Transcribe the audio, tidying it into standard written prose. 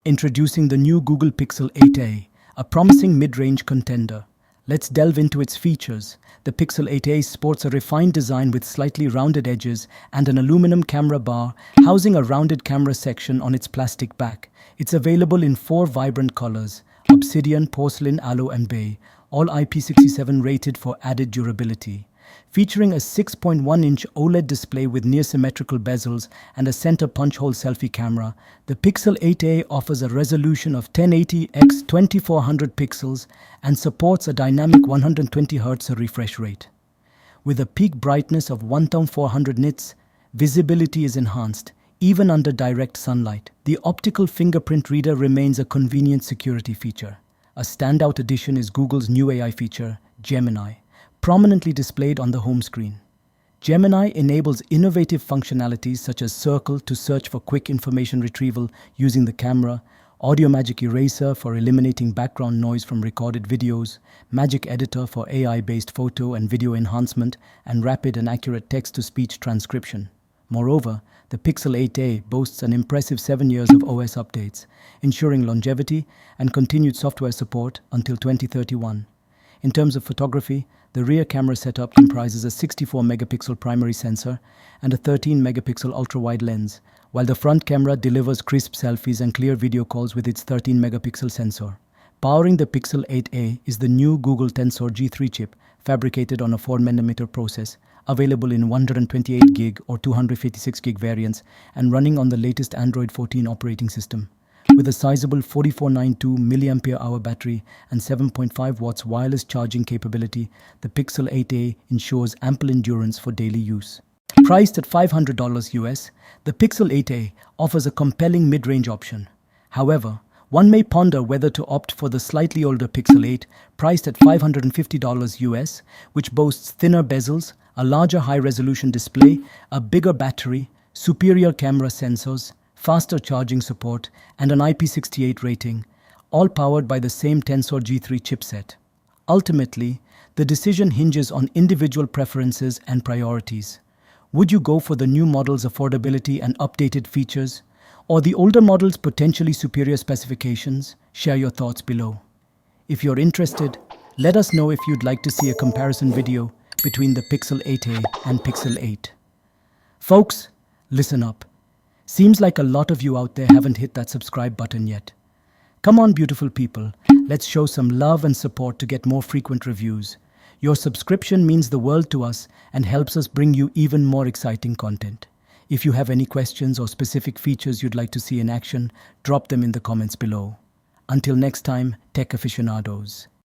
Introducing the new Google Pixel 8a, a promising mid-range contender. Let's delve into its features. The Pixel 8a sports a refined design with slightly rounded edges and an aluminum camera bar housing a rounded camera section on its plastic back. It's available in 4 vibrant colors: obsidian, porcelain, aloe and bay, all IP67 rated for added durability. Featuring a 6.1-inch OLED display with near-symmetrical bezels and a center punch-hole selfie camera, the Pixel 8a offers a resolution of 1080 x 2400 pixels and supports a dynamic 120Hz refresh rate. With a peak brightness of 1400 nits, visibility is enhanced, even under direct sunlight. The optical fingerprint reader remains a convenient security feature. A standout addition is Google's new AI feature, Gemini, prominently displayed on the home screen. Gemini enables innovative functionalities such as Circle to search for quick information retrieval using the camera, Audio Magic Eraser for eliminating background noise from recorded videos, Magic Editor for AI-based photo and video enhancement, and rapid and accurate text-to-speech transcription. Moreover, the Pixel 8a boasts an impressive 7 years of OS updates, ensuring longevity and continued software support until 2031. In terms of photography, the rear camera setup comprises a 64-megapixel primary sensor and a 13-megapixel ultra-wide lens, while the front camera delivers crisp selfies and clear video calls with its 13-megapixel sensor. Powering the Pixel 8a is the new Google Tensor G3 chip, fabricated on a 4nm process, available in 128GB or 256GB variants and running on the latest Android 14 operating system. With a sizable 4492 mAh battery and 7.5 watts wireless charging capability, the Pixel 8a ensures ample endurance for daily use. Priced at $500 US, the Pixel 8a offers a compelling mid-range option. However, one may ponder whether to opt for the slightly older Pixel 8, priced at $550 US, which boasts thinner bezels, a larger high-resolution display, a bigger battery, superior camera sensors, faster charging support, and an IP68 rating, all powered by the same Tensor G3 chipset. Ultimately, the decision hinges on individual preferences and priorities. Would you go for the new model's affordability and updated features, or the older model's potentially superior specifications? Share your thoughts below. If you're interested, let us know if you'd like to see a comparison video between the Pixel 8a and Pixel 8. Folks, listen up. Seems like a lot of you out there haven't hit that subscribe button yet. Come on, beautiful people, let's show some love and support to get more frequent reviews. Your subscription means the world to us and helps us bring you even more exciting content. If you have any questions or specific features you'd like to see in action, drop them in the comments below. Until next time, tech aficionados.